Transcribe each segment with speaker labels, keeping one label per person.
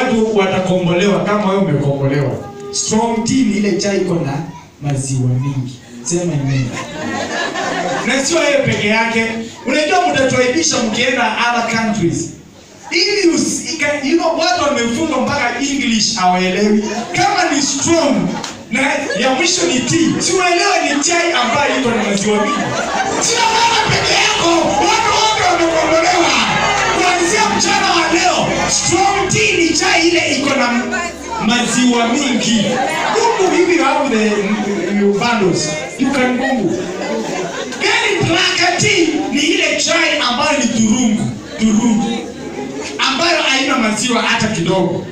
Speaker 1: watu watakombolewa kama wewe umekombolewa. Strong tea ni ile chai iko na maziwa mingi. Sema amen. Na sio yeye peke yake. Unajua mtatoaibisha mkienda other countries. Ili watu wamefunga mpaka English hawaelewi. Kama ni strong na ya mwisho ni tea. Si unaelewa ni chai ambayo iko na maziwa mingi. Sio wewe peke yako. Watu wote wamekombolewa. Kuanzia mchana wa leo, strong tea ni chai ile iko na maziwa mingi. Google hivi hapo the bundles. You can Google. Gani black tea ni ile chai ambayo ni turungu. Ambayo haina maziwa hata kidogo.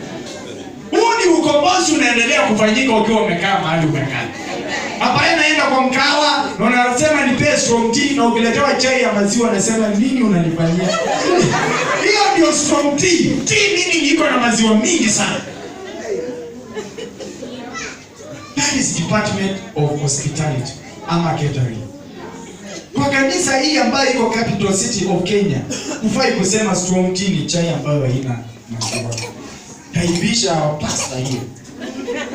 Speaker 1: Huu ni ukombozi unaendelea kufanyika ukiwa umekaa mahali umekaa. Hapa naenda kwa mkawa na unasema nipe strong tea na ukiletewa chai ya maziwa nasema nini unanifanyia? Hiyo ndio strong tea. Tea nini iko na maziwa mingi sana. That is Department of Hospitality ama catering. Kwa kanisa hii ambayo iko capital city of Kenya, hufai kusema strong tea ni chai ambayo haina maziwa. Kaibisha pastor hiyo.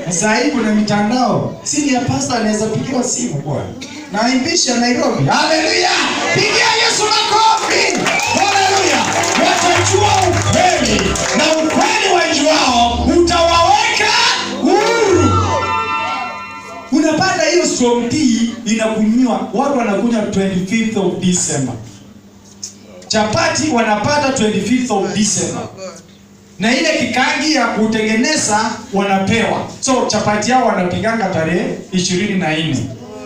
Speaker 1: Sasa hivi kuna mitandao. Si ya pastor anaweza pigiwa simu bwana. Na imbisha Nairobi. Haleluya! Pigia Yesu makofi. Haleluya! Watajua ukweli na ukweli wajuao utawaweka huru. Unapata hiyo strong tea inakunywa, watu wanakunywa 25th of December. Chapati wanapata 25th of December. Na ile kikangi ya kutengeneza wanapewa. So chapati yao wanapiganga tarehe 24.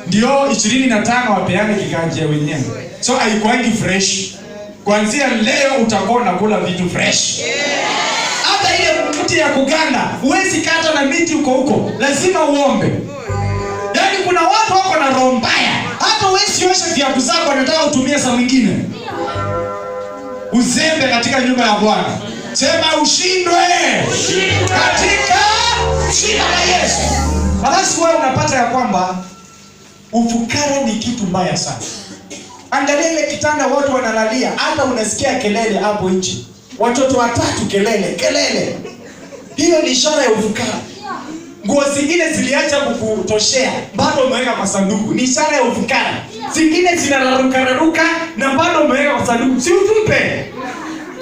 Speaker 1: Ndio 25 wapeane kikangi ya wenyewe. So haikuangi fresh. Kuanzia leo utakuwa unakula vitu fresh. Hata ile mti ya kuganda, huwezi kata na miti huko. Lazima uombe. Yaani kuna watu wako na roho mbaya. Hata huwezi osha viatu zako wanataka utumie saa nyingine. Uzembe katika nyumba ya Bwana. Sema ushindwe. Katika jina la Yesu. Basi wewe unapata ya kwamba ufukara ni kitu mbaya sana. Angalia ile kitanda watu wanalalia, hata unasikia kelele hapo nje. Watoto watatu kelele. Hiyo ni ishara ya ufukara. Nguo zingine ziliacha kukutoshea, bado umeweka kwa sanduku. Ni ishara ya ufukara. Zingine zinararuka na bado umeweka kwa sanduku. Si utupe.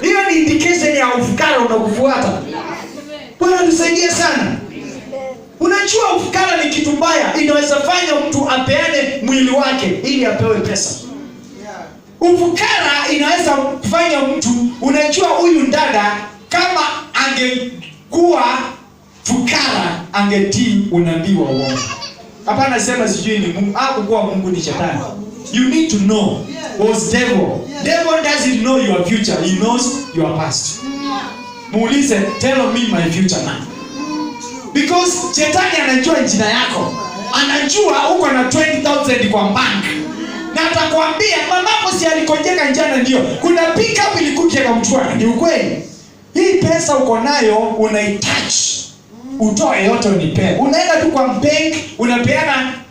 Speaker 1: Hiyo ni indication ya ufukara unakufuata. Bwana tusaidie sana. Unajua ufukara ni kitu mbaya, inaweza fanya mtu apeane mwili wake ili apewe pesa. Ufukara inaweza kufanya mtu, unajua huyu dada kama angekuwa fukara angetii unabii wa uongo. Hapana sema sijui ni Mungu, hakuwa Mungu ni shetani. You need to know was devil. Devil doesn't know your future, he knows your past. Muulize, tell me my future now. Because shetani anajua jina yako. Anajua uko na 20,000 kwa bank. Na atakwambia mamako si alikojeka njana ndio. Kuna pick up ilikuja kwa mchwana, ni ukweli. Hii pesa uko nayo unaitouch. Utoe yote unipe. Unaenda tu kwa bank,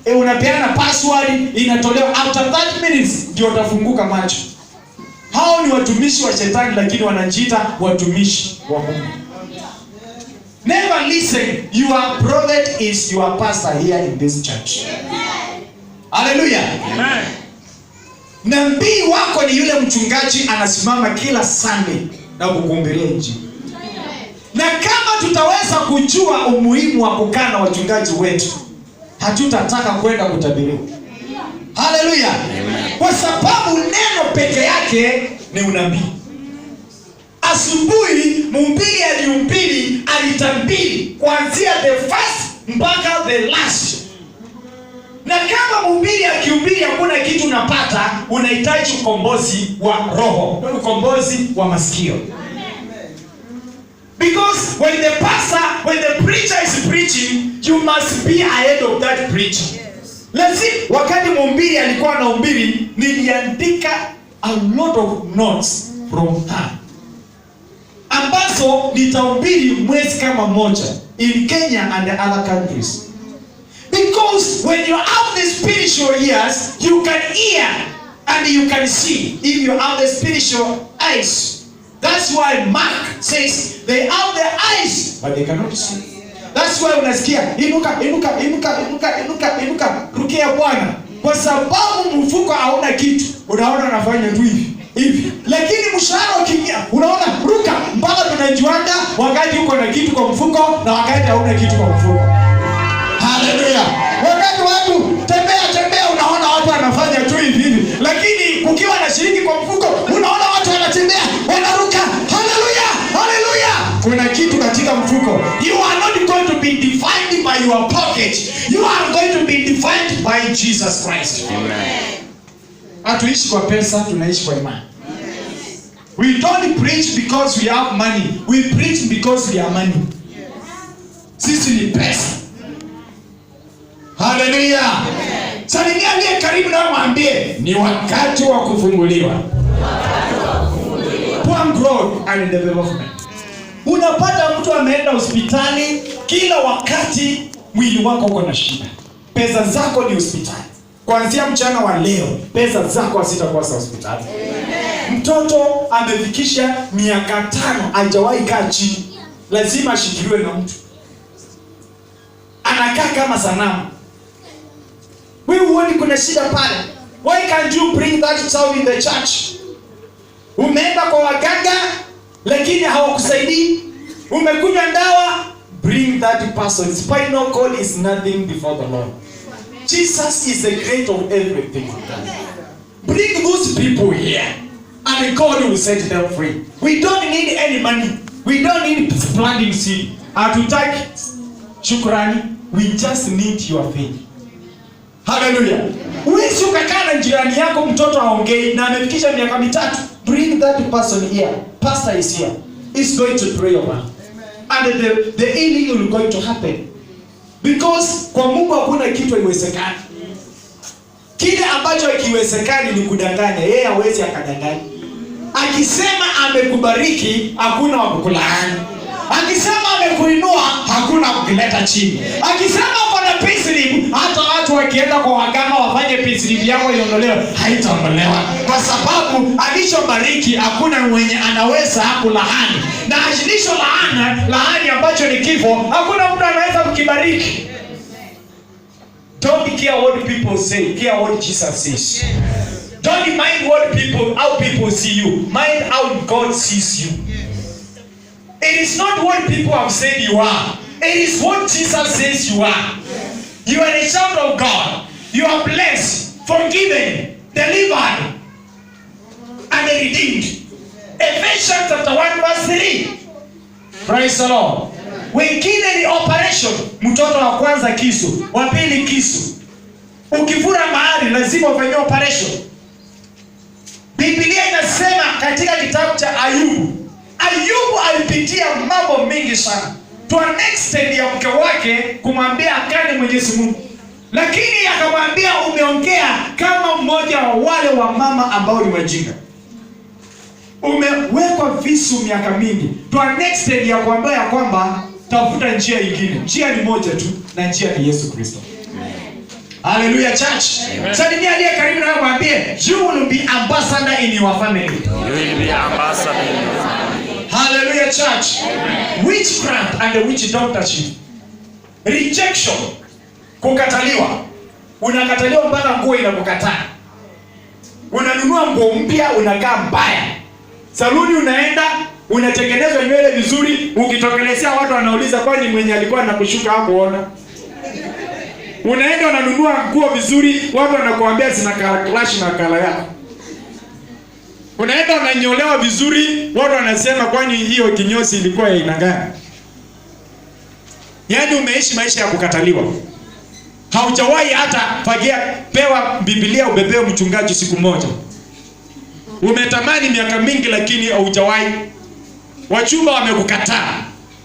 Speaker 1: unapeana password, inatolewa after 30 minutes ndio utafunguka macho. Hao ni watumishi wa shetani lakini wanajiita watumishi wa Mungu. Never listen. Your prophet is your pastor here in this church. Hallelujah. Amen. Nabii wako ni yule mchungaji anasimama kila Sunday na kukuhubiri Injili. Na kama tutaweza kujua umuhimu wa kukaa na wachungaji wetu, hatutataka kwenda kutabiriwa. Hallelujah. Kwa sababu neno peke yake ni unabii. Asubuhi mhubiri alihubiri, alitabiri kuanzia the first mpaka the last. Na kama mhubiri akihubiri hakuna kitu unapata, unahitaji ukombozi wa roho, ukombozi wa masikio. Because when the preacher is preaching, you must be ahead of that preacher. Let's see, wakati mhubiri alikuwa anahubiri, niliandika a lot of notes from her. Ambazo nitahubiri mwezi kama moja in Kenya and the other countries. Because when you have the spiritual ears, you can hear and you can see if you have the spiritual eyes. That's why Mark says they have the eyes but they cannot see. That's why unasikia inuka, rukia Bwana. Kwa sababu mfuko hauna kitu, unaona anafanya tu hivi. Lakini mshahara ukiingia, unaona ruka, mpaka tunajuanga wakati uko na kitu kwa mfuko na wakati hauna kitu kwa mfuko. Haleluya. Wakati watu tembea unaona watu wanafanya tu hivi. Lakini ukiwa na shilingi kwa mfuko, unaona watu wanatembea, wanaruka. Haleluya. Kuna kitu katika mfuko. You are not going to be defined by your pocket. You are going to be defined by Jesus Christ. Amen. Hatuishi kwa pesa, tunaishi kwa imani. We don't preach because we have money. We preach because we are money. Sisi ni pesa. Hallelujah. Salimia aliye karibu na mwambie ni wakati wa kufunguliwa. Point growth and development. Unapata mtu ameenda hospitali kila wakati, mwili wako uko na shida. Pesa zako ni hospitali. Kuanzia mchana wa leo, pesa zako hazitakuwa za hospitali. Mtoto amefikisha miaka 5, hajawahi kaa chini. Lazima ashikiliwe na mtu. Anakaa kama sanamu. Wewe huoni kuna shida pale? Why can't you bring that child in the church? Umeenda kwa waganga lakini hawakusaidii. Umekunywa dawa, bring that person. Spinal cord is nothing before the Lord. Jesus is the creator of everything. Bring those people here and God will set them free. We don't need any money. We don't need planting seed. Hatutaki shukrani. We just need your faith. Hallelujah. Uwezi ukakaa na jirani yako mtoto aongei na amefikisha miaka 3. Bring that person here. Pastor is here. He's going to pray over. And the healing will going to happen. Because kwa Mungu hakuna kitu haiwezekani. Kile ambacho hakiwezekani ni kudanganya. Yeye hawezi akadanganya. Akisema amekubariki, hakuna wa kukulaani. Akisema amekuinua, hakuna kukileta chini. Akisema kuna payslip, hata watu wakienda kwa waganga wafanye payslip yako iondolewe, haitaondolewa. Kwa sababu alichobariki hakuna mwenye anaweza kulaani. Na alicho laani ambacho ni kifo, hakuna mtu anaweza kukibariki. Don't care what people say, care what Jesus says. Don't mind how people see you. Mind how God sees you. It is not what people have said you are. It is what Jesus says you are. You are a child of God. You are blessed, forgiven, delivered, and redeemed. Ephesians chapter 1 verse 3. Praise the Lord. Wengine ni operation. Mtoto wa kwanza kisu, wa pili kisu. Ukivura mahali lazima ufanye operation. Biblia inasema katika kitabu cha Ayubu alipitia mambo mengi sana. To an extent ya mke wake kumwambia akane Mwenyezi Mungu. Lakini akamwambia umeongea kama mmoja wa wale wa mama ambao ni wajinga. Umewekwa visu miaka mingi. To an extent ya kuambia ya kwamba tafuta njia nyingine. Njia ni moja tu na njia ni Yesu Kristo. Hallelujah church. Salimia aliye karibu na mwambie you will be ambassador in your family. You will be ambassador in your family. Hallelujah church. Amen. Witchcraft and the witch doctorship. Rejection. Kukataliwa. Unakataliwa mpaka nguo inakukataa. Unanunua nguo mpya unakaa mbaya. Saluni unaenda unatengenezwa nywele vizuri, ukitokelezea watu wanauliza kwani mwenye alikuwa anakushuka hakuona. Unaenda unanunua nguo vizuri, watu wanakuambia zina clash na kala yako. Unaenda unanyolewa vizuri, watu wanasema kwani hiyo kinyozi ilikuwa ya aina gani? Yaani umeishi maisha ya kukataliwa. Haujawahi hata pewa Biblia ubebewe mchungaji siku moja. Umetamani miaka mingi lakini haujawahi. Wachumba wamekukataa.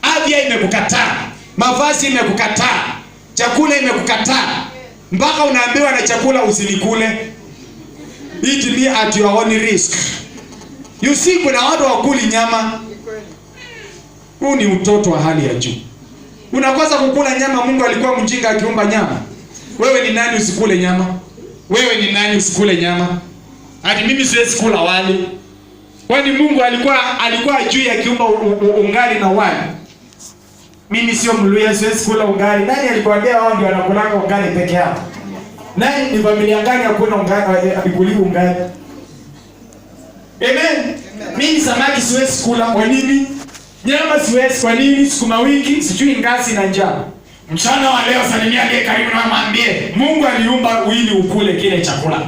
Speaker 1: Afya imekukataa. Mavazi imekukataa. Chakula imekukataa. Mpaka unaambiwa na chakula usilikule. Eat me at your own risk. You see kuna watu wakuli nyama. Huu ni utoto wa hali ya juu. Unakosa kukula nyama, Mungu alikuwa mjinga akiumba nyama. Wewe ni nani usikule nyama? Wewe ni nani usikule nyama? Hadi mimi siwezi kula wali. Kwani Mungu alikuwa juu akiumba ungali na wali? Mimi sio Mluya, siwezi kula ugali. Nani alikwambia wao ndio wanakula ugali peke yao? Nani ni familia gani hakuna ugali akikuli ugali? Amen. Mimi samaki siwezi kula, kwa nini? Nyama siwezi, kwa nini? Sukuma wiki, sijui ngazi na njaa. Mchana wa leo salimia aliye karibu na mwambie, Mungu aliumba ili ukule kile chakula.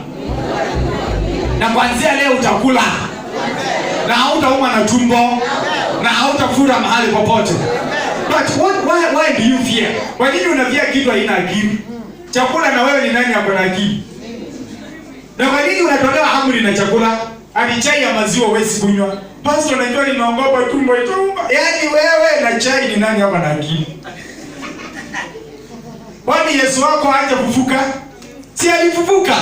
Speaker 1: Na kuanzia leo utakula. Na hautauma na tumbo. Na hautafura mahali popote. But why do you fear? Kwa nini unafia kitu haina akili? Chakula na wewe ni nani ako na akili? Na kwa nini unatolewa amri na chakula? Hadi chai ya maziwa huwezi kunywa. Pastor, unajua ninaogopa tumbo itauma. Yaani wewe na chai ni nani hapa na akili? Kwani Yesu wako haja kufufuka? Si alifufuka?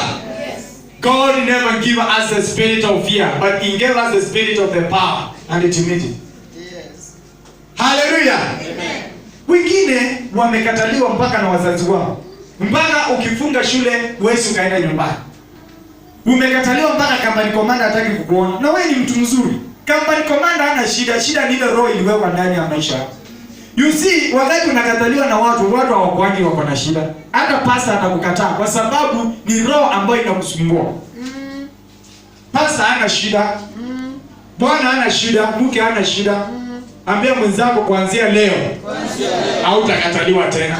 Speaker 1: God never gave us the spirit of fear, but he gave us the spirit of the power and timidity. Yes. Hallelujah. Amen. Wengine wamekataliwa mpaka na wazazi wao. Mpaka ukifunga shule huwezi ukaenda nyumbani. Umekataliwa mpaka company commander hataki kukuona. Na wewe ni mtu mzuri. Company commander hana shida, shida ni ile roho iliwekwa ndani ya maisha yako. You see, wakati unakataliwa na watu hawakuangi wako na shida. Hata pastor atakukataa kwa sababu ni roho ambayo inakusumbua. Pastor hana shida. Bwana hana shida, mke hana shida. Ambia mwenzako kuanzia leo hautakataliwa tena.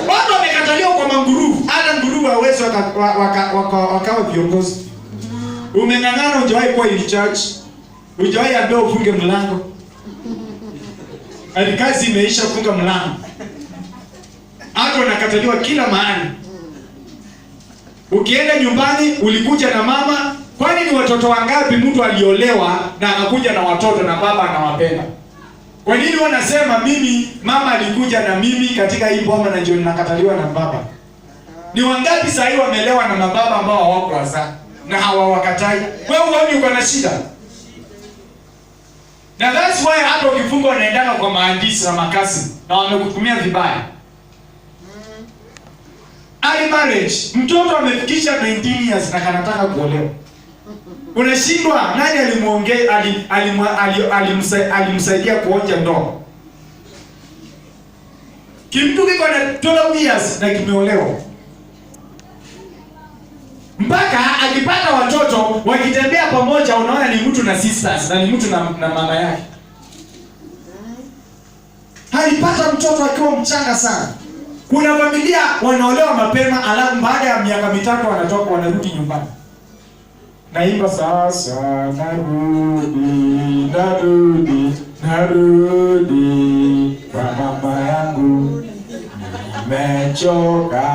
Speaker 1: Watu wamekataliwa kwa manguruvu. Hata nguruvu hawezi wakawa viongozi. Umeng'ang'ana hujawahi kuwa in charge. Hujawahi ambiwa ufunge mlango. Hadi kazi imeisha kufunga mlango. Hata wanakataliwa kila mahali. Ukienda nyumbani ulikuja na mama, kwani ni watoto wangapi mtu aliolewa na akakuja na watoto na baba anawapenda? Kwa nini wanasema mimi mama alikuja na mimi katika hii boma na ndio ninakataliwa na baba? Ni wangapi sasa hivi wamelewa na mababa ambao hawako wazaa na hawawakatai? Wewe uone uko na shida. Na that's why hata ukifunga unaendana kwa maandisi na makasi na wamekutumia vibaya. Early marriage, mtoto amefikisha 19 years na kanataka kuolewa. Unashindwa nani alimuongea alimsaidia kuonja ndoa. Kimtu kiko na 12 years na kimeolewa. Mpaka akipata watoto wakitembea pamoja unaona ni mtu na sisters na ni mtu na mama yake. Alipata mtoto akiwa mchanga sana. Kuna familia wanaolewa mapema alafu baada ya miaka 3 wanatoka wanarudi nyumbani. Naimba sasa narudi kwa mama yangu. Nimechoka.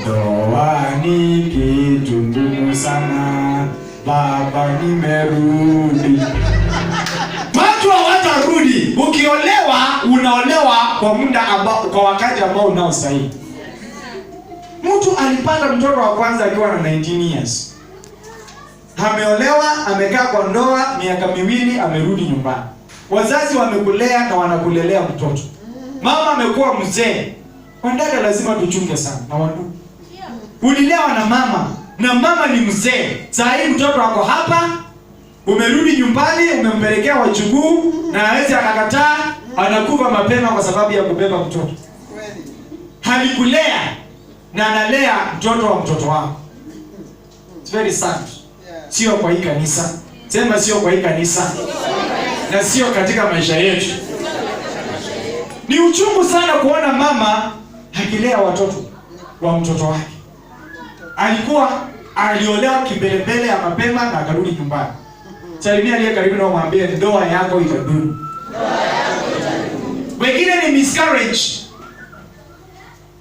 Speaker 1: Ndoa ni kitu ngumu sana. Baba nimerudi. Watu hawatarudi. Ukiolewa unaolewa kwa muda ambao kwa wakati ambao unaostahili. Mtu alipata mtoto wa kwanza akiwa na 19 years. Ameolewa, amekaa kwa ndoa miaka 2, amerudi nyumbani. Wazazi wamekulea na wanakulelea mtoto. Mama amekuwa mzee. Wandada lazima tuchunge sana na wandugu. Ulilewa na mama ni mzee. Sasa hii mtoto wako hapa, umerudi nyumbani, umempelekea wajukuu na hawezi akakataa, anakufa mapema kwa sababu ya kubeba mtoto. Halikulea na analea mtoto wa mtoto wako. It's very sad. Sio kwa hii kanisa. Sema sio kwa hii kanisa. Na sio katika maisha yetu. Ni uchungu sana kuona mama akilea watoto wa mtoto wake. Aliolewa kimbelembele ya mapema na akarudi nyumbani. Salimia aliye karibu na mwambie ndoa yako itadumu. Wengine ni miscarriage.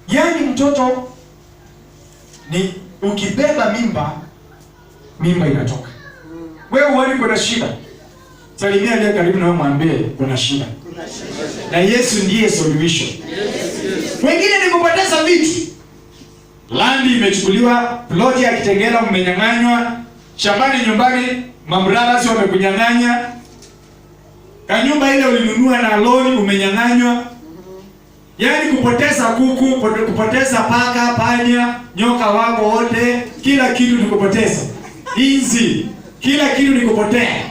Speaker 1: Yaani mtoto ni ukibeba mimba inatoka. Wewe uone kuna shida. Salimia aliye karibu na mwambie kuna shida. Na Yesu ndiye solution. Wengine ni kupoteza vitu. Landi imechukuliwa, ploti ya Kitengela mmenyang'anywa, shambani nyumbani mambrabasi wamekunyang'anya. Kanyumba ile ulinunua na loni umenyang'anywa. Yaani kupoteza kuku, kupoteza paka, panya, nyoka wako wote, kila kitu ni kupoteza. Hizi, kila kitu ni kupotea.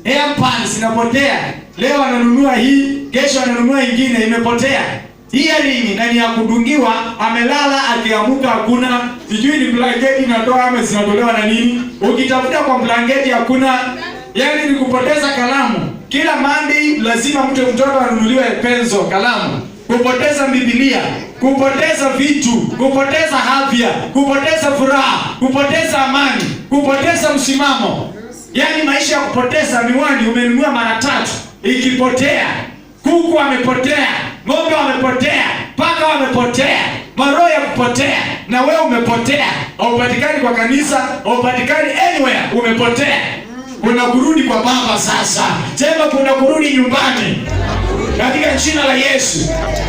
Speaker 1: Airpods inapotea. Leo ananunua hii, kesho ananunua ingine imepotea. Earring na ni ya kudungiwa, amelala akiamuka hakuna, sijui ni blanketi inatoa ama zinatolewa na nini. Ukitafuta kwa blanketi hakuna. Yaani ni kupoteza kalamu. Kila Monday lazima mtoto anunuliwe penzo, kalamu. Kupoteza Biblia, kupoteza vitu, kupoteza afya, kupoteza furaha, kupoteza amani, kupoteza msimamo. Yaani maisha ya kupoteza. Miwani umenunua mara 3 ikipotea, kuku amepotea, ng'ombe wamepotea, paka wamepotea, maroho ya kupotea, na wewe umepotea. Haupatikani kwa kanisa, haupatikani anywhere, umepotea. Kuna kurudi kwa Baba sasa. Sema kuna kurudi nyumbani. Katika jina la Yesu.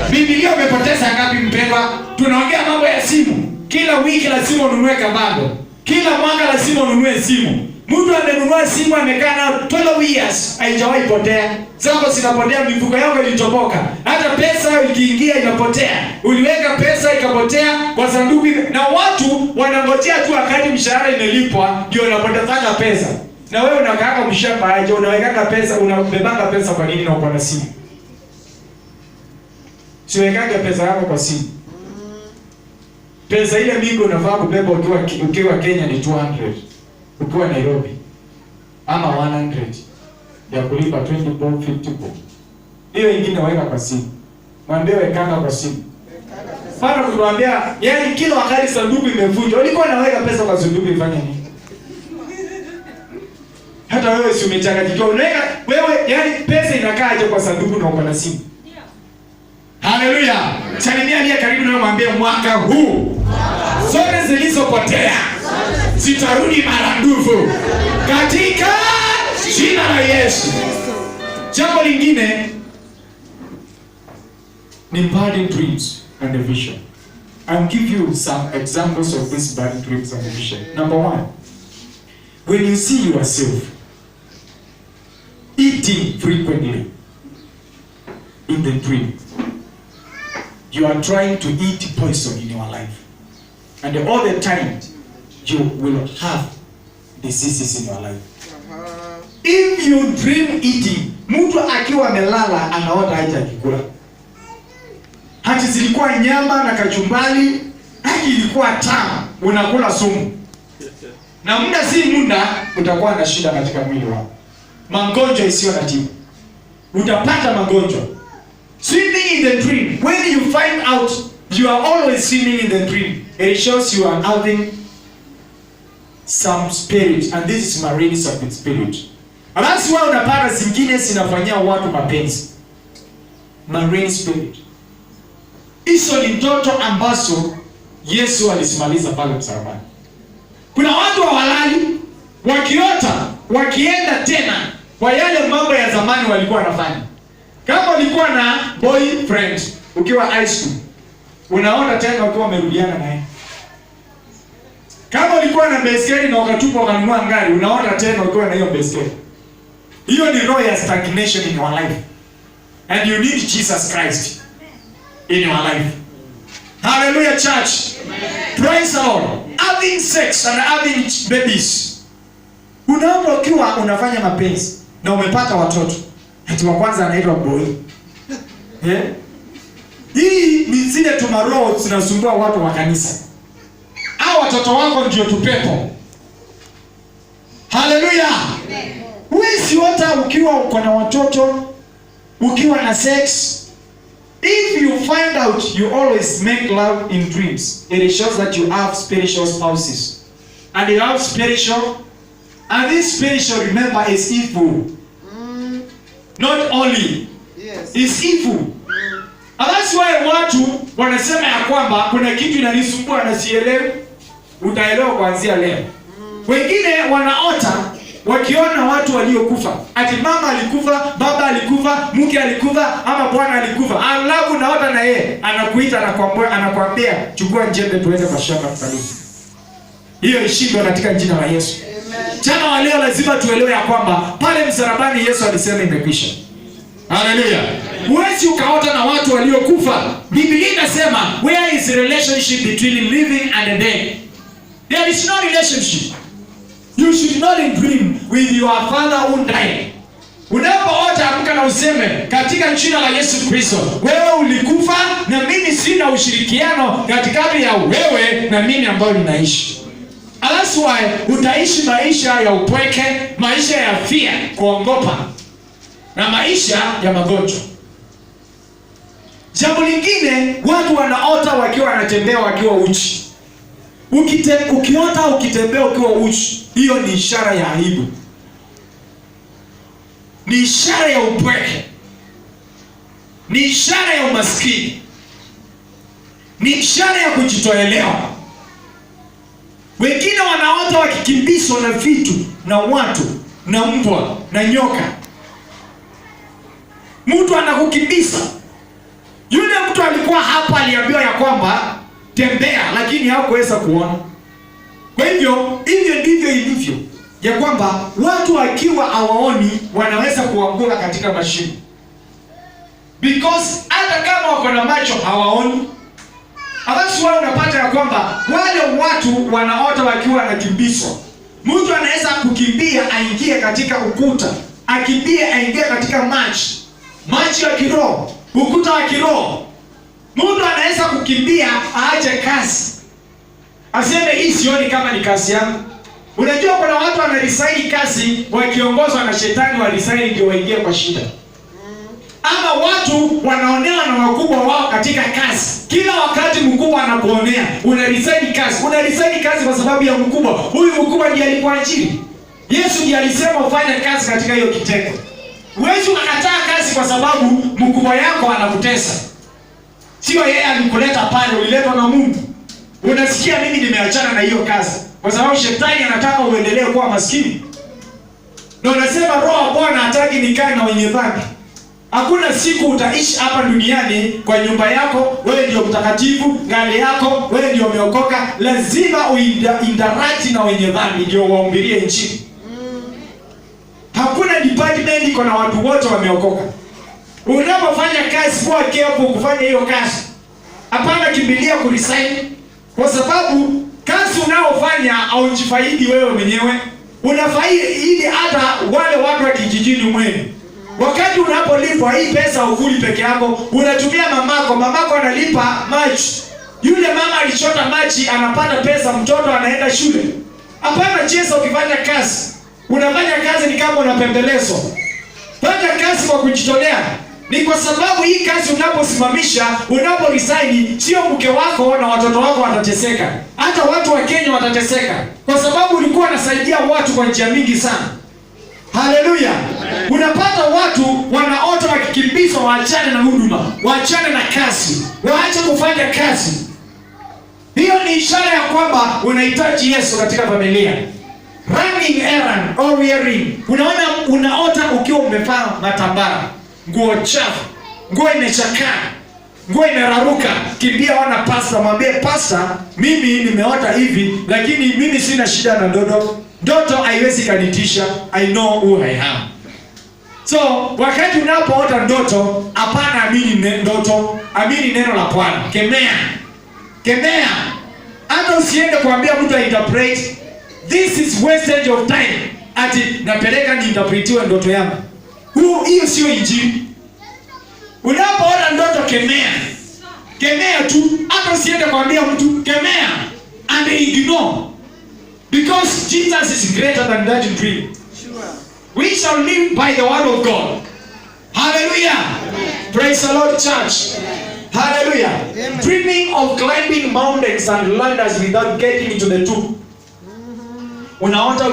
Speaker 1: Biblia umepoteza ngapi mpendwa? Tunaongea mambo ya simu. Kila wiki lazima ununue kabando. Kila mwaka lazima ununue simu. Mtu amenunua simu amekaa na 12 years haijawahi potea. Zako zinapotea, mifuko yako ilitoboka. Hata pesa ikiingia inapotea. Uliweka pesa ikapotea kwa sanduku, na watu wanangojea tu wakati mshahara imelipwa ndio unapoteza pesa. Na wewe unakaa mshamba aje, unaweka pesa, unabebanga pesa kwa nini na uko na simu? Siwekage pesa yako kwa simu. Pesa ile mingi unafaa kubeba ukiwa Kenya ni 200. Ukiwa Nairobi ama 100 ya kulipa 20 bob 50 bob. Hiyo ingine weka kwa simu. Mwambie wekanga kwa simu. Para kutuambia, yaani kila wakati sanduku imevunjwa. Ulikuwa unaweka pesa kwa sanduku ifanye nini? Hata wewe si umechanganyikiwa. Unaweka wewe, yaani pesa inakaa aje kwa sanduku na uko na simu? Haleluya. Salimia aliye karibu na mwambie mwaka huu zote zilizopotea zitarudi maradufu katika jina la Yesu. Jambo lingine ni budding dreams and a vision. I'll give you some examples of these budding dreams and a vision. Number 1, when you see yourself eating frequently in the dream, you are trying to eat poison in your life, and all the time you will have diseases in your life. If you dream eating, mtu akiwa amelala anaota haja kikula. Hati zilikuwa nyama na kachumbali, haki ilikuwa tamu, unakula sumu. Na muda si muda utakuwa na shida katika mwili wako. Magonjwa isiyo na tiba. Utapata magonjwa. Swimming in the dream. When you find out you are always swimming in the dream, it shows you are having some spirit, and this is marine spirit. Alafu wao unapata zingine zinafanyia watu mapenzi. Marine spirit. Hizo ni ndoto ambazo Yesu alisimaliza pale msalabani. Kuna watu hawalali, wakiota, wakienda tena kwa yale mambo ya zamani walikuwa wanafanya. Kama ulikuwa na boyfriend ukiwa high school, unaona tena ukiwa umerudiana naye. Kama ulikuwa na baiskeli na ukatupa ukanunua ngari, unaona tena ukiwa na hiyo baiskeli. Hiyo ni roho ya stagnation in your life. And you need Jesus Christ in your life. Hallelujah, church. Praise the Lord. Having sex and having babies. Unaomba ukiwa unafanya mapenzi na umepata watoto. Ati wa kwanza anaitwa boy. Hii ni zile tumaroho zinasumbua watu wa kanisa. Hao watoto wako ndio tupepo. Hallelujah. Wewe si wata ukiwa uko na watoto, ukiwa na sex. If you find out you always make love in dreams, it shows that you have spiritual spouses. And you have spiritual, and this spiritual, remember, is evil. Not only, yes, is evil. And that's why watu wanasema ya kwamba kuna kitu inanisumbua na sielewi. Utaelewa kuanzia leo. Wengine wanaota wakiona watu waliokufa. Ati mama alikufa, baba alikufa, mke alikufa, ama bwana alikufa. Alafu naota na yeye anakuita anakuambia chukua njembe tuweze kwa shamba tutalima. Hiyo ishindwe katika jina la Yesu. Jana wa leo lazima tuelewe ya kwamba pale msalabani Yesu alisema imekwisha. Hallelujah. Huwezi ukaota na watu waliokufa. Biblia inasema where is the relationship between living and the dead? There is no relationship. You should not dream with your father who died. Unapoota amka na useme katika jina la Yesu Kristo, wewe ulikufa na mimi sina ushirikiano katikati ya wewe na mimi ambayo ninaishi. That's why utaishi maisha ya upweke, maisha ya fear, kuogopa, na maisha ya magonjwa. Jambo lingine, watu wanaota wakiwa wanatembea wakiwa uchi. Ukiota ukitembea ukiwa uchi, hiyo ni ishara ya aibu. Ni ishara ya upweke. Ni ishara ya umaskini. Ni ishara ya kujitoelewa. Wengine wanaota wakikimbizwa na vitu na watu na mbwa na nyoka. Mtu anakukimbiza. Yule mtu alikuwa hapa aliambiwa ya kwamba tembea, lakini hakuweza kuona. Kwa hivyo ndivyo ilivyo, ya kwamba watu wakiwa hawaoni wanaweza kuanguka katika mashimo. Because hata kama wako na macho hawaoni. Basi wao unapata ya kwamba wale watu wanaota wakiwa wanakimbizwa. Mtu anaweza kukimbia aingie katika ukuta, akimbia aingie katika maji ya kiroho, ukuta wa kiroho. Mtu anaweza kukimbia aache kazi, aseme hii sioni kama ni kazi yangu. Unajua kuna watu wanaresign kazi wakiongozwa na shetani, waliresign ndio waingie kwa shida. Ama watu wanaonewa na wakubwa wao katika kazi. Kila wakati mkubwa anakuonea, unaresign kazi. Unaresign kazi kwa sababu ya mkubwa. Huyu mkubwa ndiye alikuajiri. Yesu ndiye alisema ufanye kazi katika hiyo kitengo. Huwezi ukakataa kazi kwa sababu mkubwa yako anakutesa. Sio yeye alikuleta pale, uliletwa na Mungu. Unasikia mimi nimeachana na hiyo kazi kwa sababu shetani anataka uendelee kuwa maskini. Na unasema roho wa Bwana hataki nikae na wenye dhambi. Hakuna siku utaishi hapa duniani kwa nyumba yako, wewe ndio mtakatifu, gari yako, wewe ndio umeokoka. Lazima uinteract na wenye dhambi ndio wahubirie injili. Hakuna department iko na watu wote wameokoka. Unapofanya kazi, kuwa careful kufanya hiyo kazi. Hapana kimbilia kuresign, kwa sababu kazi unaofanya haujifaidi wewe mwenyewe. Unafaidi hata wale watu wa kijijini mwenu. Wakati unapolipwa hii pesa ukuli peke yako, unatumia mamako analipa maji. Yule mama alichota maji anapata pesa, mtoto anaenda shule. Hapana cheza ukifanya kazi. Unafanya kazi ni kama unapembelezwa. Fanya kazi kwa kujitolea. Ni kwa sababu hii kazi unaposimamisha, unaporesign, sio mke wako na watoto wako watateseka. Hata watu wa Kenya watateseka. Kwa sababu ulikuwa unasaidia watu kwa njia mingi sana. Haleluya. Unapata watu wanaota wakikimbizwa, waachane na huduma, waachane na kazi, waache kufanya kazi. Hiyo ni ishara ya kwamba unahitaji Yesu katika familia. Running errand or wearing. Unaota ukiwa umevaa matambara, nguo chafu, nguo imechakaa, nguo imeraruka. Kimbia wana pastor, mwambie pastor, mimi nimeota hivi, lakini mimi sina shida na ndoto haiwezi kanitisha. I know who I am. So, wakati unapoota ndoto, hapana amini ndoto, amini neno la Bwana. Kemea. Hata usiende kuambia mtu interpret. This is wastage of time. Ati napeleka niinterpretiwe ndoto yangu. Hiyo sio injili. Unapoota ndoto, kemea tu. Hata usiende kuambia mtu, kemea and ignore. Because Jesus is greater than that dream. Sure. We shall live by the word of God. Hallelujah. Amen. Praise the Lord, church. Amen. Hallelujah. Amen. Dreaming of climbing mountains and ladders without getting into the tomb. Unaota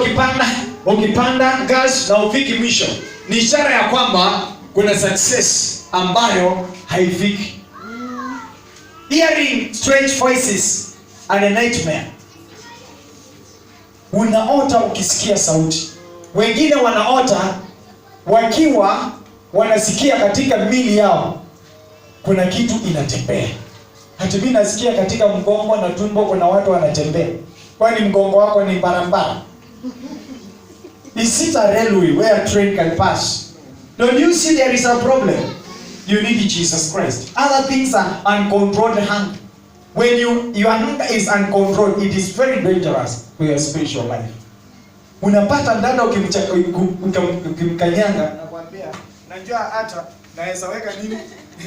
Speaker 1: ukipanda ngazi na ufiki mwisho. Ni ishara ya kwamba kuna success ambayo haifiki. Hearing strange voices and a nightmare. Unaota ukisikia sauti. Wengine wanaota wakiwa wanasikia katika mili yao kuna kitu inatembea. Hata mimi nasikia katika mgongo na tumbo kuna watu wanatembea. Kwani mgongo wako ni barabara? Is it a railway where a train can pass? Don't you see there is a problem? You need Jesus Christ. Other things are uncontrolled hunger. When your hunger is uncontrolled, it is very dangerous for your spiritual life. Unapata ndada ukimkanyanga nikamwambia, najua hata naweza weka nini?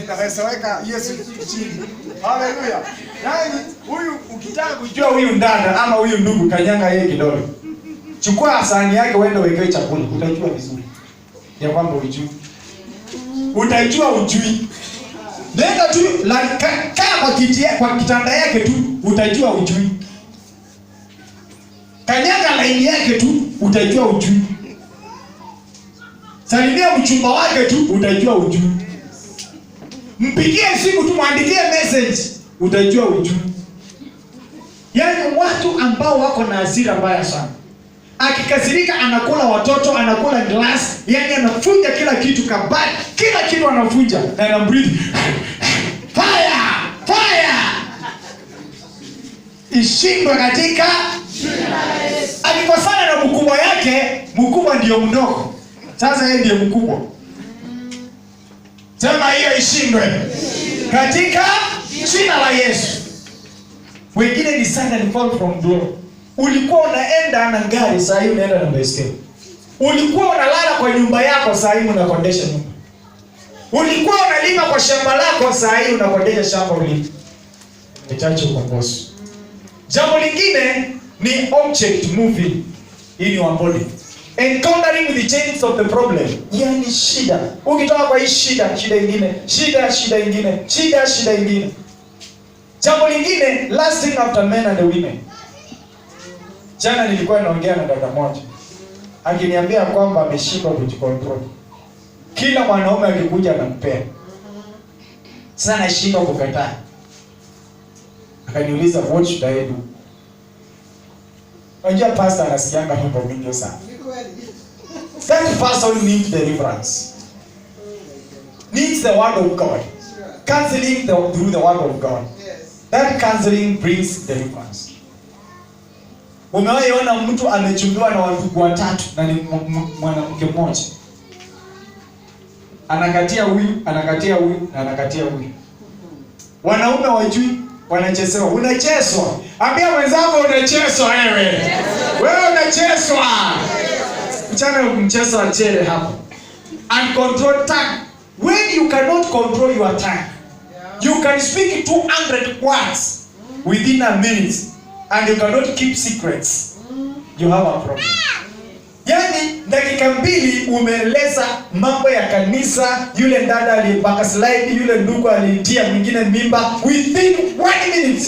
Speaker 1: Naweza weka Yesu chini. Haleluya. Yaani huyu ukitaka kujua huyu ndanda ama huyu ndugu, kanyanga yeye kidole. Chukua sahani yake uende wekee chakula, utajua vizuri ya kwamba ujui. Utajua ujui. Nenda tu kaa kwa kiti kwa kitanda yake tu, utajua ujui. Kanyaga laini yake tu, utajua ujui. Salimia mchumba wake tu, utajua ujui. Mpigie simu tu, mwandikie message, utajua ujui. Yaani watu ambao wako na hasira mbaya sana. Akikasirika anakula watoto, anakula glass, yani anafunja kila kitu kabisa, kila kitu anafunja na anambreathe. Fire! Fire! Ishindwe katika akikosana na mkubwa yake, mkubwa ndio mdogo. Sasa yeye ndiye mkubwa. Sema hiyo ishindwe katika jina la Yesu. Wengine ni sudden fall from glory. Ulikuwa unaenda na gari, saa hii unaenda na baiskeli. Ulikuwa unalala kwa nyumba yako, saa hii unakondesha nyumba. Ulikuwa unalima kwa shamba lako, saa hii unakondesha shamba ulima. Nichache ukombozi. Jambo lingine ni object moving in your body. Encountering with the chains of the problem. Yani shida. Ukitoka kwa hii shida, shida ingine. Shida ingine. Shida ingine. Jambo lingine, lasting after men and the women. Jana nilikuwa naongea na dada moja. Akiniambia kwamba ameshindwa kujicontrol. Kila mwanaume akikuja anampea. Sasa anashindwa kukataa. Akaniuliza, what should I do? Unajua pastor anasikianga mambo mingi sana. That person needs deliverance. Needs the word of God. Counseling through the word of God. That counseling brings deliverance. Umewahi ona mtu amechumbiwa na watu watatu na ni mwanamke mmoja? Anakatia huyu, anakatia huyu, na anakatia huyu. Wanaume wajui, wanachezewa. Unachezwa. Ambia mwenzako unachezwa wewe. Wewe unachezwa. Mchana mchezo wa chere hapo. Uncontrolled tongue. When you cannot control your tongue, you can speak 200 words within a minute and you cannot keep secrets. You have a problem. Yaani dakika mbili umeeleza mambo ya kanisa, yule dada alipaka slide, yule ndugu alitia mwingine mimba, within 1 minute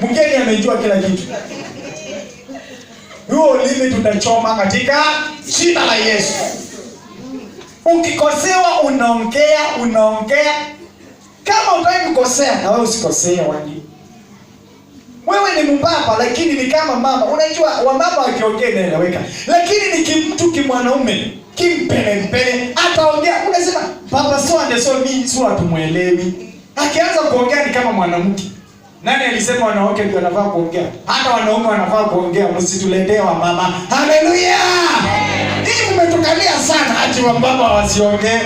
Speaker 1: mgeni amejua kila kitu. Huo limit tutachoma katika jina la Yesu. Ukikosewa unaongea. Kama utaki kukosea na wewe usikosee wangi. Wewe ni mbaba lakini ni kama mama. Unajua wamama wakiongea inaeleweka. Lakini ni kimtu kimwanaume, kimpelempele, ataongea unasema baba so mimi sio atumuelewi. Akianza kuongea ni kama mwanamke. Nani alisema wanawake ndio wanafaa kuongea? Hata wanaume wanafaa kuongea, msituletee wa mama. Haleluya! Hii umetokalia sana ati wa baba wasiongee.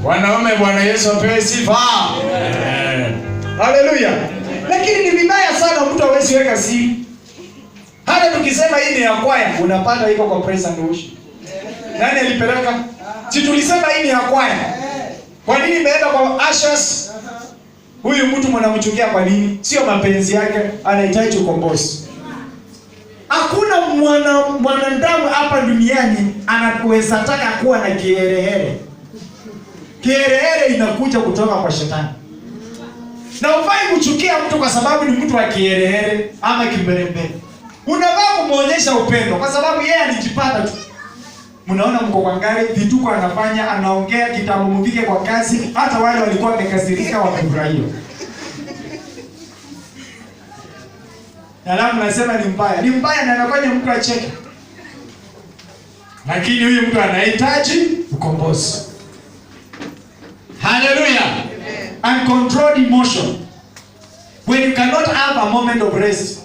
Speaker 1: Wanaume, Bwana Yesu apewe sifa. Haleluya! Lakini ni vibaya sana mtu hawezi weka siri. Hata tukisema hii ni ya kwaya, unapata iko kwa praise and worship. Nani alipeleka? Si tulisema hii ni ya kwaya. Kwa nini imeenda kwa ushers? Huyu mtu mnamchukia kwa nini? Sio mapenzi yake, anahitaji ukombozi. Hakuna mwanadamu hapa duniani anaweza taka kuwa na kiherehere. Kiherehere inakuja kutoka kwa shetani. Na ufai kuchukia mtu kwa sababu ni mtu wa kiherehere ama kimbelembele. Unafaa kumuonyesha upendo kwa sababu yeye alijipata tu. Mnaona mko kwa gari, vituko anafanya, anaongea, kitabu mvike kwa kazi, hata wale walikuwa wamekasirika wakafurahia. Alafu nasema ni mbaya. Ni mbaya na anafanya mtu acheke. Lakini huyu mtu anahitaji ukombozi. Hallelujah. Uncontrolled emotion. When you cannot have a moment of rest.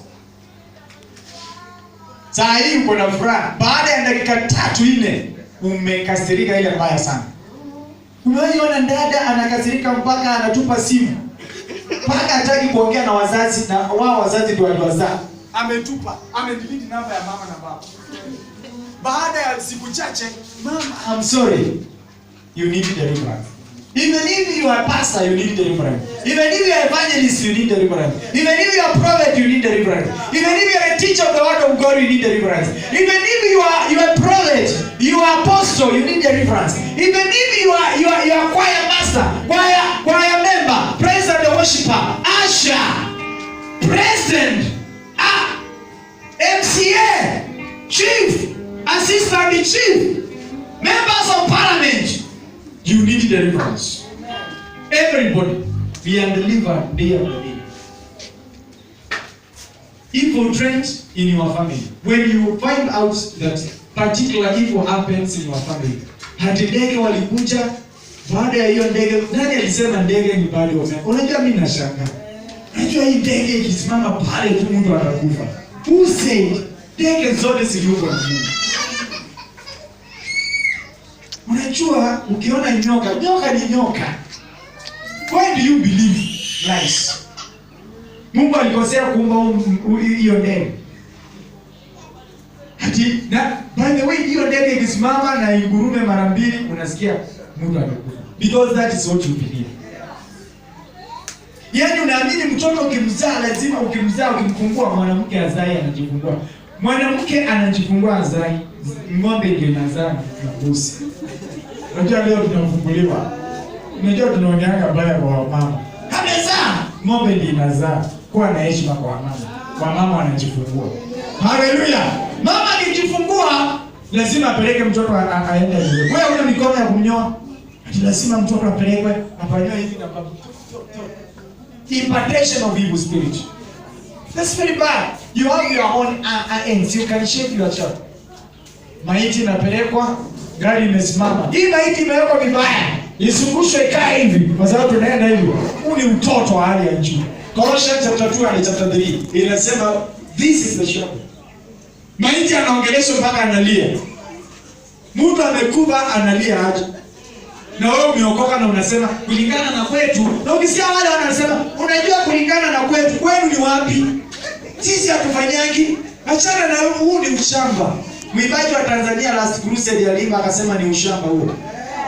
Speaker 1: Saa hii uko na furaha, baada ya dakika 3-4 umekasirika ile mbaya sana. Unaona dada anakasirika mpaka anatupa simu. Mpaka hataki kuongea na wazazi na wao wazazi ndio waliwazaa. Ametupa, amedelete namba ya mama na baba. baada ya siku chache, mama, I'm sorry, you need deliverance. Even if you are pastor, you need deliverance. Even if you are evangelist, you need deliverance. Even if you are prophet, you need deliverance. Even if you are a teacher of the word of God, you need deliverance. Even if you are prophet, you are apostle, you need deliverance. Even if you are choir master, choir member, praise and worshiper, usher, president, MCA, chief, assistant chief, members of parliament, you need deliverance. Everybody, we are delivered day after day. Evil trends in your family. When you find out that particular evil happens in your family, hadi ndege walikuja, baada ya hiyo ndege, nani alisema ndege ni bado wame? Unajua mimi nashangaa. Unajua hii ndege ikisimama pale tu mtu atakufa. Who said ndege zote ziliumbwa na Mungu? Unajua ukiona nyoka ni nyoka. Why do you believe lies? Mungu alikosea kuumba hiyo ndege. Hadi na by the way hiyo ndege ikisimama na igurume mara mbili unasikia mtu atakufa. Because that is what you believe. Yaani unaamini mtoto ukimzaa lazima ukimfungua mwanamke azai anajifungua. Mwanamke anajifungua azai, ng'ombe ndio inazaa na mbuzi. Unajua leo tunafunguliwa. Unajua tunaongeanga baya kwa mama. Amezaa, ng'ombe ndio inazaa. Kuwa na heshima kwa mama. Kwa mama anajifungua. Haleluya. Mama akijifungua lazima apeleke mtoto aende hivi. Wewe una mikono ya kumnyoa? Ati lazima mtoto apelekwe afanywe hivi na babu. Impartation of evil spirit. That's very bad. You have your own ends. You can shape your child. Maiti inapelekwa, gari imesimama. Hii maiti imewekwa vibaya. Isungushwe ikae hivi. Kwa sababu tunaenda hivyo. Huu ni utoto wa hali ya juu. Colossians chapter 2 and chapter 3 inasema this is the shepherd. Maiti anaongeleshwa mpaka analia. Mtu amekufa analia aje. Na wewe umeokoka na unasema kulingana na kwetu. Na ukisikia wale wanasema unajua kulingana na kwetu, kwenu ni wapi? Sisi hatufanyangi. Achana na huu ni ushamba. Mwimbaji wa Tanzania Last Crusade alimba akasema ni ushamba huo.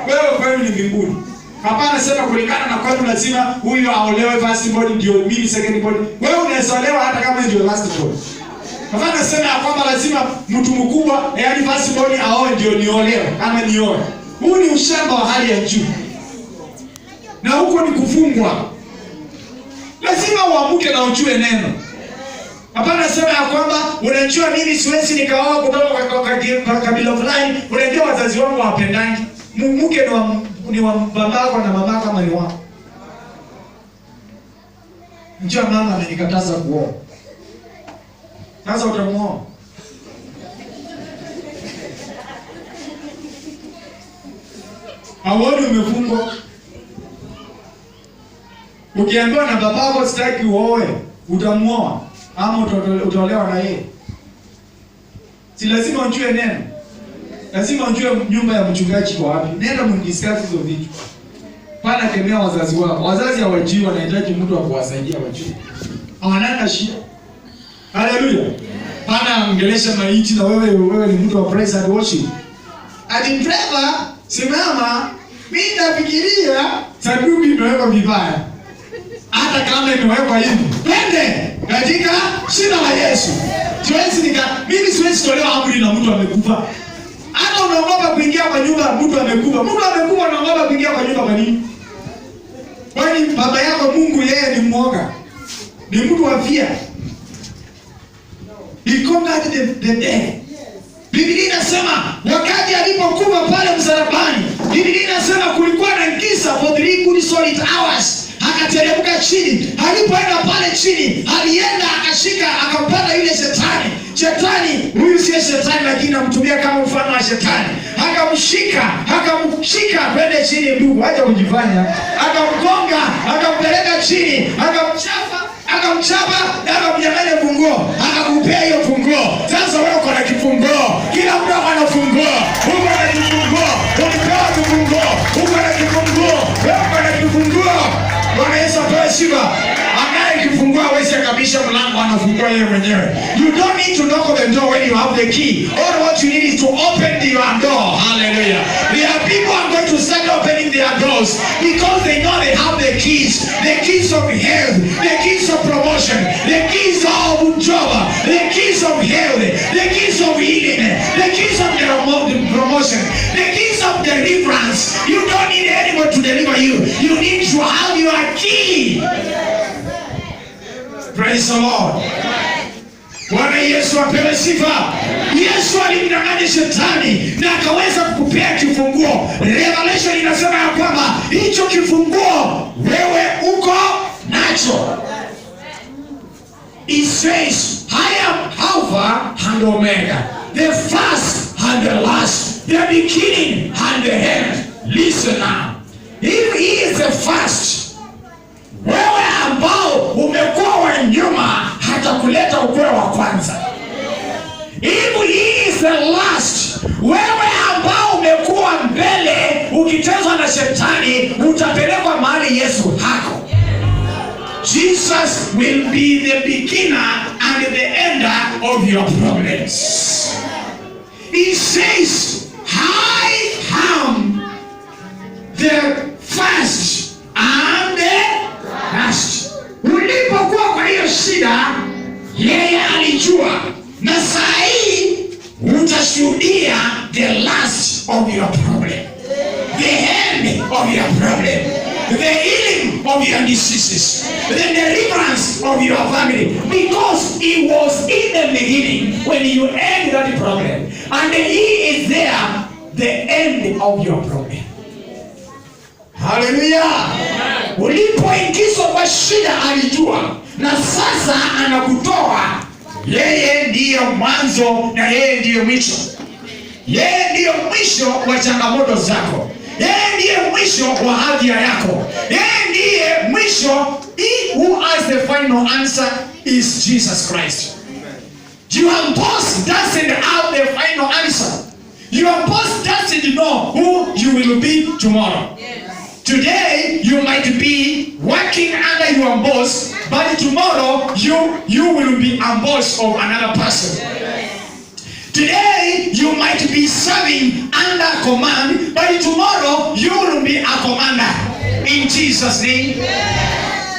Speaker 1: Wewe kwenu ni mbinguni. Hapana, anasema kulingana na kwetu lazima huyu aolewe first born ndio mimi second born. Wewe unaolewa hata kama ndio last born. Hapana, anasema kwamba lazima mtu mkubwa yaani first born aoe ndio niolewe kama nioe. Huu ni ushamba wa hali ya juu. Na huko ni kufungwa. Lazima uamuke na ujue neno. Hapana, sema ya kwamba unajua mimi siwezi nikaoa kutoka kwa kabila fulani, unajua wazazi wangu hawapendangi. Mke ni wa babako na mamako kama ni wao. Njia mama amenikataza kuoa. Sasa utamuoa. Hawoni umefungwa. Ukiambiwa na babako sitaki uoe, utamuoa ama utaolewa na yeye. Si lazima ujue neno. Lazima ujue nyumba ya mchungaji kwa wapi. Nenda mdiscuss hizo vitu. Pana kemea wazazi wao. Wazazi hawajui, wanahitaji mtu wa kuwasaidia wajue. Hawana shida. Haleluya. Pana ongelesha maiti na wewe ni mtu wa praise and worship. Ati driver simama, mimi nafikiria sanduku imewekwa vibaya. Hata kama imewekwa hivi, twende katika jina la Yesu. Mimi siwezi tolewa amri na mtu amekufa. Hata unaogopa kuingia kwa nyumba mtu amekufa. Mtu amekufa unaogopa kuingia kwa nyumba kwa nini? Kwani baba yako Mungu yeye ni mwoga. Ni mtu wa fear. He conquered the dead. Biblia inasema wakati alipokufa pale msalabani, Biblia inasema kulikuwa na giza for 3 good solid hours. Akateremka chini. Alipoenda pale chini, alienda akashika akampata yule shetani. Shetani, huyu si shetani lakini namtumia kama mfano wa shetani. Akamshika pende chini ndugu, acha kujifanya. Akamgonga, akampeleka chini, akamchapa na akamnyang'anya funguo. Akakupea hiyo funguo. Sasa wewe uko na kifunguo. Kila mtu ana funguo. Uko na kifunguo. Umepewa kifunguo. Uko na kifunguo. Wewe uko na kifunguo. Bwana Yesu apewe sifa. Anayekifungua hawezi akabisha
Speaker 2: mlango anafungua yeye mwenyewe. You don't need to knock on the door when you have the key. All what you need is to open your door. Hallelujah. There are people who are going to start opening their doors because they know they have the keys of health, the keys of promotion, the keys of job, the keys of health, the keys of healing, the keys of promotion, the keys of deliverance. You don't need anyone to deliver you. You need to have your key. Praise the Lord. Bwana Yesu apewe sifa. Yesu alimdanganya shetani na akaweza kukupea kifunguo. Revelation inasema ya kwamba hicho kifunguo wewe uko nacho. It says, I am Alpha and Omega, the first and the last, the beginning and the end. Listen now. If he is the first, wewe ambao umekuwa wa nyuma hata kuleta ukuwe wa kwanza. If he is the last, wewe ambao umekuwa mbele ukichezwa na shetani utapelekwa mahali Yesu hako. Jesus will be the beginner and the ender of your problems. He says, I am the first and the last. Ulipokuwa kwa hiyo shida, yeye alijua, na saa hii utashuhudia the last of your problem, the end of your problem, the healing of your diseases, the deliverance of your family, because he was in the beginning when you end that problem, and he is there, the end of your problem. Hallelujah. Ulipoingizwa kwa shida alijua, na sasa anakutoa. Yeye ndiyo mwanzo na yeye ndiyo mwisho. Yeye ndiyo mwisho wa changamoto zako. Yeye ndiye mwisho wa afya yako. Yeye ndiye mwisho. He who has the final answer is Jesus Christ. Your boss doesn't have the final answer. Your boss doesn't know who you will be tomorrow. Today you might be working under your boss, but tomorrow you will be a boss of another person. Today you might be serving under command, but tomorrow you will be a commander. In Jesus' name.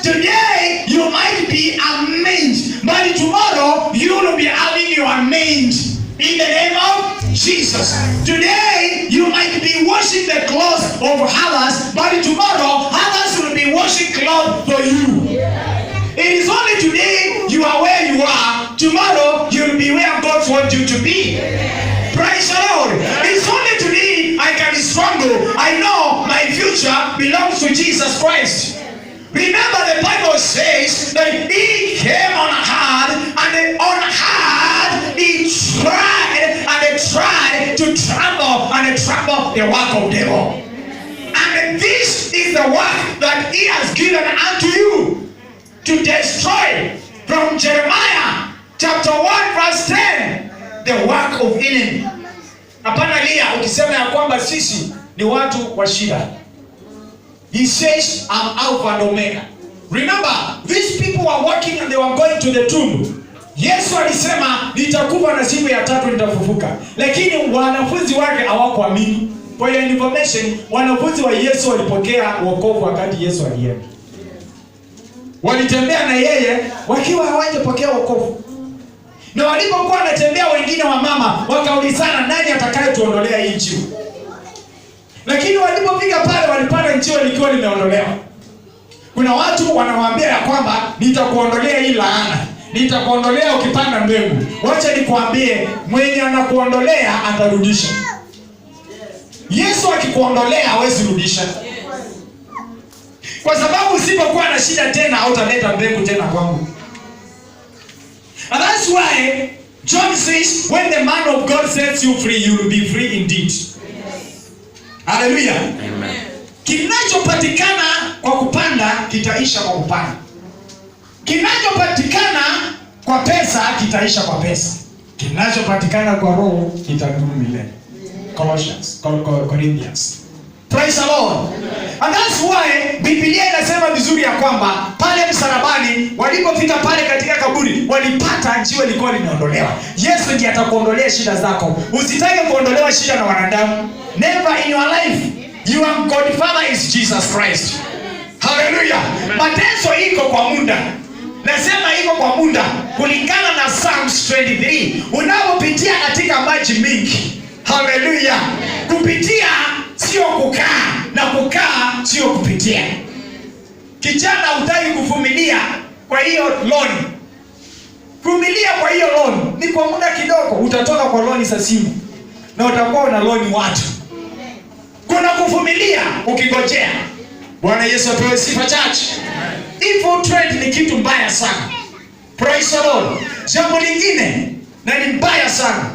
Speaker 2: Today you might be a mage, but tomorrow you will be having your mage. In the name of Jesus. Today you might be washing the clothes of others, but tomorrow others will be washing clothes for you. It is only today you are where you are. Tomorrow you will be where God wants you to be. Praise the Lord. It's only today I can struggle. I know my future belongs to Jesus Christ. Remember, the Bible says that he came on hard, and on hard he tried to trample the work of the devil. And this is the work that he has given unto you, to destroy. From Jeremiah chapter 1 verse 10, the work of healing. Hapana lia ukisema ya kwamba sisi ni watu wa shida. He says, I'm Alpha and Omega. Remember, these people were working and they were going to the tomb. Yesu alisema nitakufa na siku ya tatu nitafufuka. Lakini wanafunzi wake hawakuamini. For your information, wanafunzi wa Yesu walipokea wokovu wakati Yesu alienda. Walitembea na yeye wakiwa hawajapokea wokovu. Na walipokuwa wanatembea wengine wa mama wakaulizana nani atakayetuondolea hii jiwe. Lakini walipofika pale walipata jiwe likiwa limeondolewa. Kuna watu wanawaambia ya kwamba nitakuondolea hii laana. Nitakuondolea ukipanda mbegu. Wacha nikwambie, mwenye anakuondolea atarudisha. Yesu akikuondolea hawezi rudisha. Kwa sababu usipokuwa na shida tena hautaleta mbegu tena kwangu. And that's why John says, when the man of God sets you free, you will be free indeed. Hallelujah. Amen. Kinachopatikana kwa kupanda kitaisha kwa kupanda. Kinachopatikana kwa pesa kitaisha kwa pesa. Kinachopatikana kwa roho kitadumu milele. Corinthians. Praise the Lord. Amen. And that's why
Speaker 1: Biblia inasema vizuri ya kwamba pale msalabani walipofika pale katika kaburi walipata jiwe lilikuwa limeondolewa. Yesu ndiye atakuondolea shida zako. Usitake kuondolewa shida na wanadamu. Never in your life. Your Godfather is Jesus Christ. Hallelujah. Mateso iko kwa muda. Nasema iko kwa muda kulingana na Psalms 23. Unapopitia katika maji mingi. Hallelujah. Kupitia sio kukaa na kukaa sio kupitia. Kijana hutaki kuvumilia kwa hiyo loan. Vumilia kwa hiyo loan. Ni kwa muda kidogo utatoka kwa loan za simu na utakuwa una loan watu. Kuna kuvumilia ukigojea. Bwana Yesu apewe sifa church. Evil trend ni kitu mbaya sana. Praise the Lord. Jambo lingine na ni mbaya sana.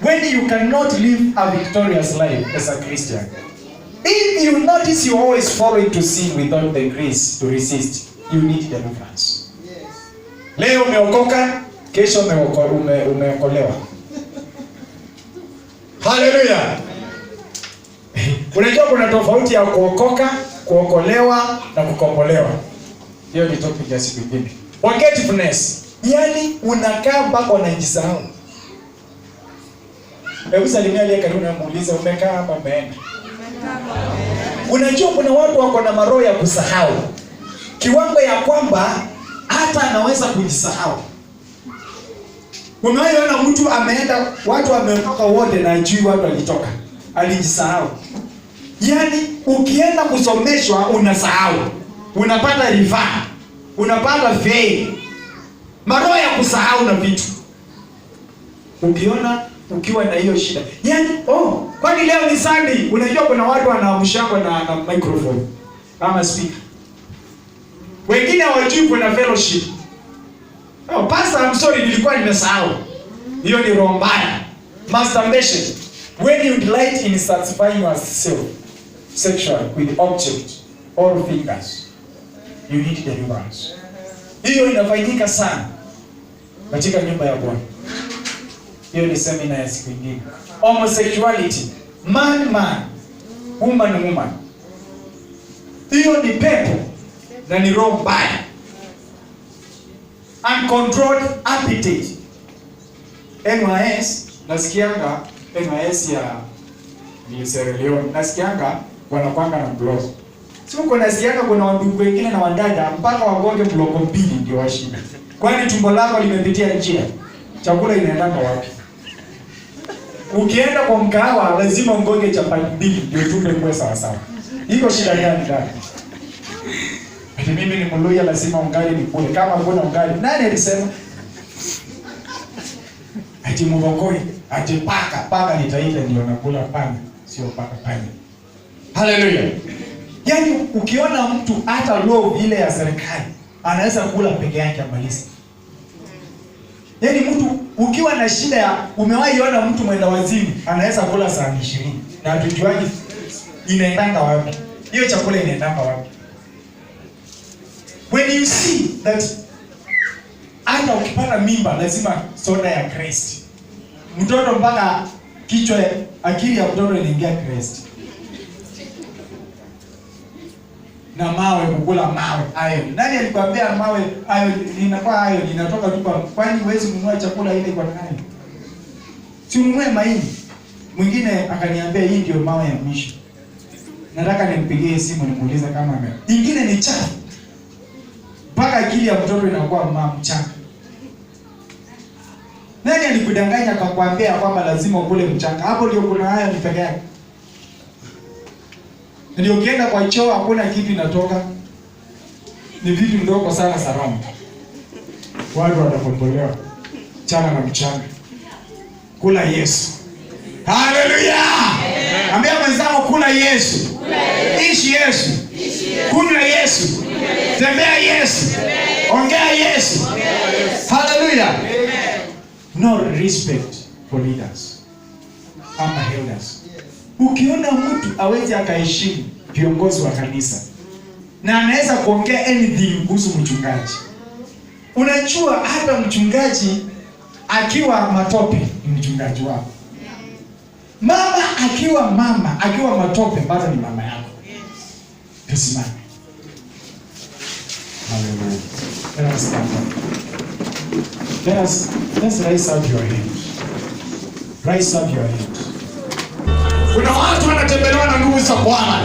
Speaker 1: When you cannot live a victorious life as a Christian. If you notice you always fall into sin without the grace to resist, you need deliverance. Yes. Leo umeokoka, kesho umeokolewa. Hallelujah. Unajua kuna tofauti ya kuokoka, kuokolewa na kukombolewa. Hiyo ni topic ya siku nyingine. Forgetfulness. Yaani unakaa mpaka unajisahau. Hebu salimia aliye karibu na muulize umekaa hapa umeenda. Unajua kuna watu wako na maroho ya kusahau. Kiwango ya kwamba hata anaweza kujisahau. Unaona mtu ameenda, watu wametoka wote na ajui watu walitoka. Alijisahau. Yaani ukienda kusomeshwa unasahau. Unapata rifaa. Unapata fail. Maroho ya kusahau na vitu. Ukiwa na hiyo shida. Yaani, kwani leo ni Sunday? Unajua kuna watu wanaamshako na microphone kama speaker. Wengine hawajui kuna fellowship. Pastor, I'm sorry nilikuwa nimesahau. Hiyo ni roho mbaya. Masturbation. When you delight in satisfying yourself sexually with object or fingers, you need deliverance. Hiyo inafanyika sana katika nyumba ya Bwana. Hiyo ni seminar ya siku nyingine. Homosexuality, man, woman. Hiyo ni pepo na ni roho mbaya. Uncontrolled appetite. NYS, nasikianga NYS ya ni Sierra Leone. Nasikianga wanakwanga na blog. Sio kuna nasikianga kuna wandugu wengine na wadada mpaka wagonge blog mbili ndio washinda. Kwani tumbo lako limepitia njia. Chakula inaendanga wapi? Ukienda kwa mkahawa lazima ungonge chapati mbili ndio tumbe kwa sawa sawa. Iko shida gani ndani? Ati mimi ni Mluya lazima ungali nikule. Kama kuna ungali, nani alisema? Ati mugongoi, ati paka nitaita ndio nakula panya, sio paka panya. Hallelujah. Yaani ukiona mtu hata law ile ya serikali anaweza kula peke yake amalize. Yaani mtu ukiwa na shida ya umewahi ona mtu mwenda wazimu anaweza kula saa 20 na hatujuaje inaendanga wapi. Hiyo chakula inaendanga wapi? When you see that hata ukipata mimba lazima soda ya Christ. Mtoto mpaka kichwa akili ya mtoto inaingia Christ. Na mawe kukula mawe hayo. Nani alikwambia mawe hayo inakuwa hayo inatoka tu kwani huwezi kununua chakula ile kwa nani? Si ununue mahindi. Mwingine akaniambia hii ndio mawe ya mwisho. Nataka nimpigie simu nimuulize kama ame. Nyingine ni chafu. Mpaka akili ya mtoto inakuwa mchanga. Nani alikudanganya akakwambia kwamba lazima ukule mchanga? Hapo ndio kuna haya ni peke yake. Ndio ukienda kwa choo hakuna kitu inatoka. Ni vitu ndogo sana salama. Watu watakombolewa. Chana na mchanga. Kula Yesu. Hallelujah. Ambia mwenzako kula Yesu. Ishi Yesu. Kunywa Yesu. Tembea Yesu. Ongea Yesu. Hallelujah. No respect for leaders. Ama elders. Ukiona mtu aweze akaheshimu viongozi wa kanisa na anaweza kuongea anything kuhusu mchungaji. Unajua hata mchungaji akiwa matope ni mchungaji wako. Mama akiwa matope bado ni mama yako. Tusimame. Hallelujah. Let us stand up. Let's raise up your hands. Raise up your hands. Kuna watu wanatembelewa na nguvu za Bwana.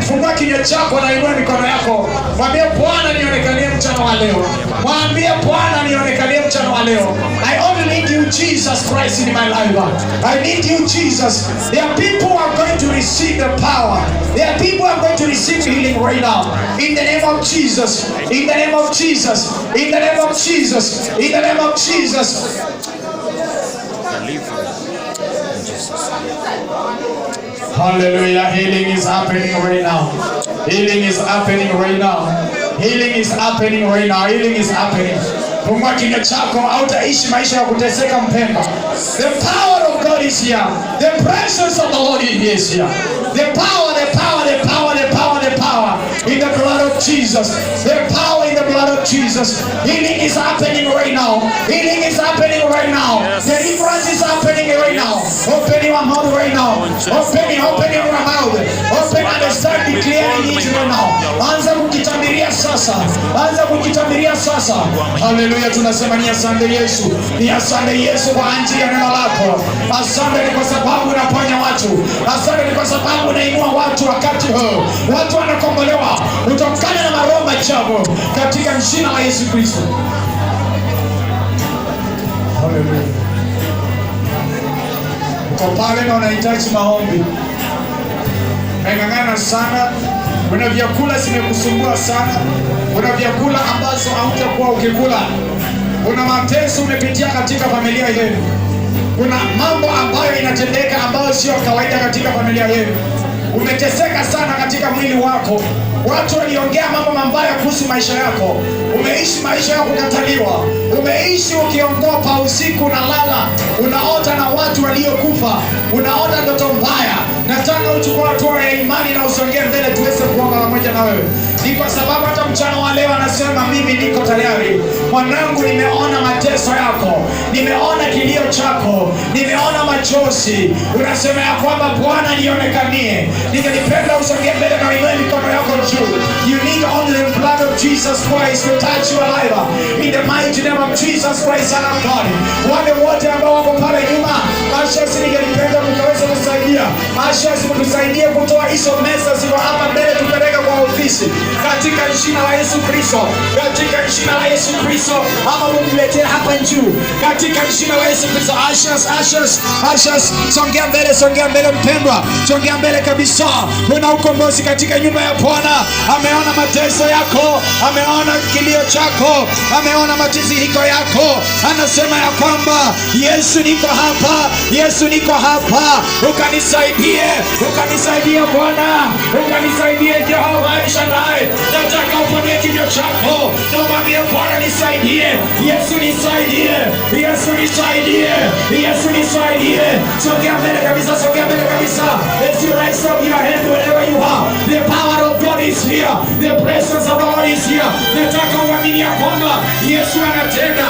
Speaker 1: Fungua kinywa chako na inua mikono yako. Mwambie Bwana nionekanie mchana wa leo. Mwambie Bwana nionekanie mchana wa leo. I only need you Jesus Christ in my life. I need you Jesus. There are people who are going to receive the power. There are people who are going to receive healing right now. In the name of Jesus. In the name of Jesus. In the name of Jesus. In the name of Jesus. Hallelujah. Healing is happening right now. Healing is happening right now. Healing is happening right now. Healing is happening. Fungua kinywa chako, hautaishi maisha ya kuteseka mpendwa. The power of God is here. The presence of the Lord is here. The power, the power, the power, the power, the power in the blood of Jesus. The power in the blood of Jesus. Healing is happening right now. Healing is happening right now. Deliverance is happening right now. Open your mouth right now. Open your mouth. Open and start declaring it right now. Anza kujitabiria sasa. Anza kujitabiria sasa. Hallelujah. Tunasema ni asante Yesu. Ni asante Yesu kwa ajili ya neno lako. Asante ni kwa sababu unaponya watu. Asante ni kwa sababu unainua watu wakati huu. Watu wanakombolewa kutokana na maroho machafu katika jina la Yesu Kristo. Hallelujah. Uko pale na unahitaji maombi. Ngangana sana. Kuna vyakula zimekusumbua sana. Kuna vyakula ambazo hautakuwa ukikula. Kuna mateso umepitia katika familia yenu. Kuna mambo ambayo inatendeka ambayo sio kawaida katika familia yenu. Umeteseka sana katika mwili wako. Watu waliongea mambo mabaya kuhusu maisha yako. Umeishi maisha ya kukataliwa. Umeishi ukiongopa usiku, unalala, unaota na watu waliokufa. Unaota ndoto mbaya. Nataka uchukue hatua ya imani na usongee mbele tuweze kuomba pamoja na wewe. Ni kwa sababu hata mchana wa leo anasema mimi niko tayari. Mwanangu, nimeona mateso yako. Nimeona kilio chako. Nimeona machozi. Unasema ya kwamba Bwana nionekanie. Ningelipenda usongee mbele na uinue mikono yako juu. You need only the blood of Jesus Christ to touch your life. In the mighty name of Jesus Christ, Son of God. Wale wote ambao wako pale nyuma, Ashasi ningelipenda mkaweza kusaidia. Ashasi mtusaidie kutoa hizo meza ziko hapa mbele tupeleke kwa ofisi. Katika jina la Yesu Kristo. Katika jina la Yesu Kristo. Ama uniletee hapa juu. Katika jina la Yesu Kristo. Ashas. Songea mbele mpendwa. Songea mbele kabisa. Kuna ukombozi katika nyumba ya Bwana. Ameona mateso yako. Ameona kilio chako. Ameona matizihiko yako. Anasema ya kwamba Yesu niko hapa. Yesu niko hapa. Ukanisaidie Bwana. Ukanisaidie Jehova Shaddai. Nataka uponye kinywa chako. Mwambie Bwana nisaidie. Yesu nisaidie. Yesu nisaidie. Yesu nisaidie. Songea mbele kabisa. As you raise up your hand wherever you are. The power of God is here. The presence of God is here. Nataka uamini ya kwamba Yesu anatenda.